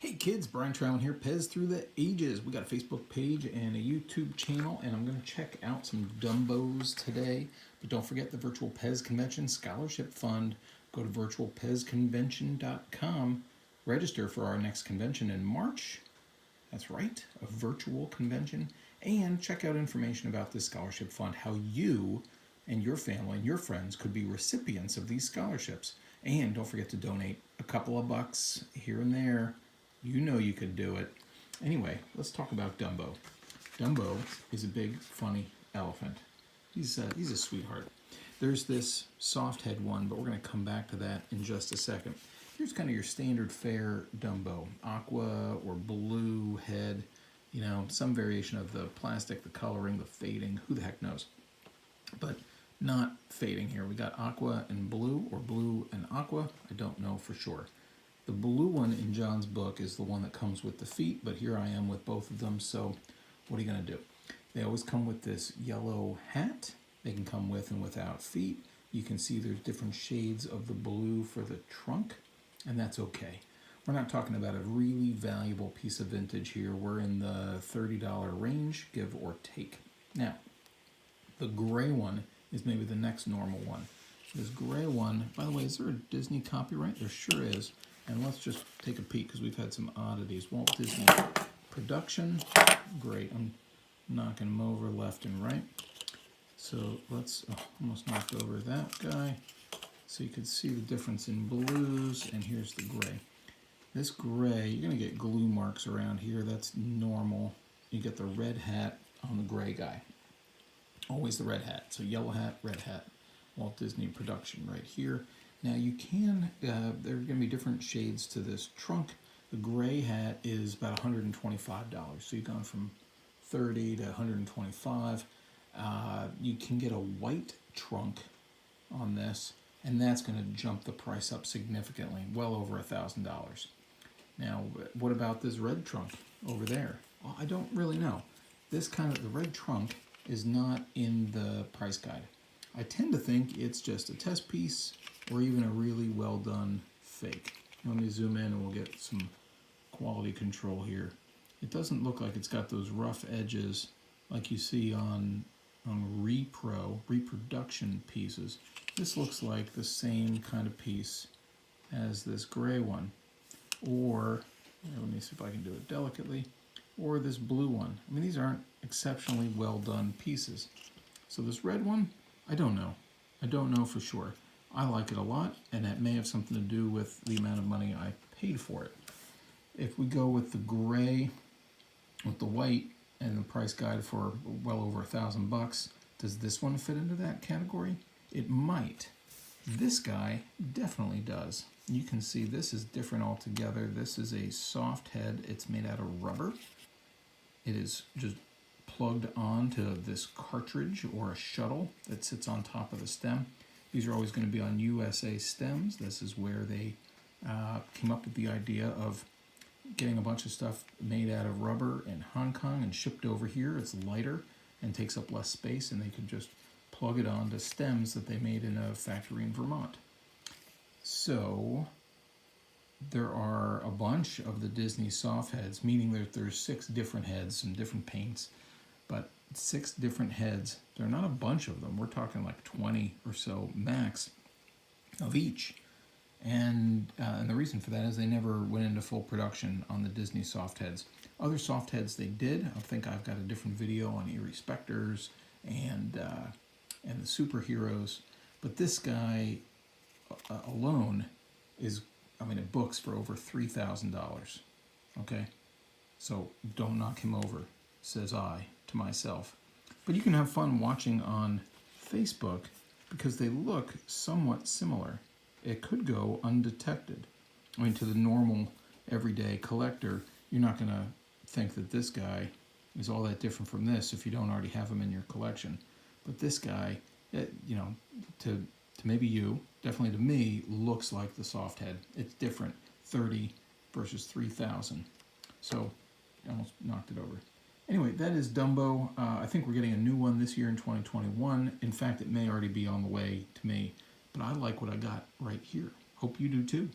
Hey kids, Brian Trowan here, Pez Through the Ages. We got a Facebook page and a YouTube channel, and I'm going to check out some Dumbos today. But don't forget the Virtual Pez Convention Scholarship Fund. Go to virtualpezconvention.com. Register for our next convention in March. That's right, a virtual convention. And check out information about this scholarship fund, how you and your family and your friends could be recipients of these scholarships. And don't forget to donate a couple of bucks here and there. You know you could do it. Anyway, let's talk about Dumbo. Dumbo is a big, funny elephant. He's a sweetheart. There's this Softhead one, but we're going to come back to that in just a second. Here's kind of your standard fare Dumbo. Aqua or blue head, you know, some variation of the plastic, the coloring, the fading, who the heck knows. But not fading here. We got aqua and blue, or blue and aqua. I don't know for sure. The blue one in John's book is the one that comes with the feet, but here I am with both of them, so what are you going to do? They always come with this yellow hat. They can come with and without feet. You can see there's different shades of the blue for the trunk, and that's okay. We're not talking about a really valuable piece of vintage here. We're in the $30 range, give or take. Now, the gray one is maybe the next normal one. This gray one, by the way, is there a Disney copyright? There sure is. And let's just take a peek because we've had some oddities. Walt Disney Production. Great. I'm knocking them over left and right. So let's, almost knocked over that guy. So you can see the difference in blues, and here's the gray. This gray, you're going to get glue marks around here. That's normal. You get the red hat on the gray guy. Always the red hat. So yellow hat, red hat. Walt Disney Production right here. Now you can, there are going to be different shades to this trunk. The gray hat is about $125. So you've gone from $30 to $125. You can get a white trunk on this, and that's going to jump the price up significantly, well over $1,000. Now, what about this red trunk over there? Well, I don't really know. This kind of, the red trunk is not in the price guide. I tend to think it's just a test piece or even a really well done fake. Let me zoom in and we'll get some quality control here. It doesn't look like it's got those rough edges like you see on reproduction pieces. This looks like the same kind of piece as this gray one. Or, let me see if I can do it delicately, or this blue one. I mean, these aren't exceptionally well done pieces. So this red one, I don't know. I don't know for sure. I like it a lot, and that may have something to do with the amount of money I paid for it. If we go with the gray, with the white, and the price guide for well over $1,000, does this one fit into that category? It might. This guy definitely does. You can see this is different altogether. This is a Softhead. It's made out of rubber. It is just plugged onto this cartridge or a shuttle that sits on top of the stem. These are always going to be on USA stems. This is where they came up with the idea of getting a bunch of stuff made out of rubber in Hong Kong and shipped over here. It's lighter and takes up less space, and they could just plug it onto stems that they made in a factory in Vermont. So there are a bunch of the Disney Softheads, meaning that there's 6 different heads, some different paints, but 6 different heads. There are not a bunch of them. We're talking like 20 or so max of each. And the reason for that is they never went into full production on the Disney Softheads. Other Softheads they did. I think I've got a different video on Eerie Specters and the superheroes. But this guy alone is, I mean, it books for over $3,000. Okay? So don't knock him over, says I to myself. But you can have fun watching on Facebook because they look somewhat similar. It could go undetected. I mean, to the normal everyday collector, you're not going to think that this guy is all that different from this if you don't already have him in your collection. But this guy, you know, to maybe you, definitely to me, looks like the Softhead. It's different, 30 versus 3,000. So I almost knocked it over. Anyway, that is Dumbo. I think we're getting a new one this year in 2021. In fact, it may already be on the way to me. But I like what I got right here. Hope you do too.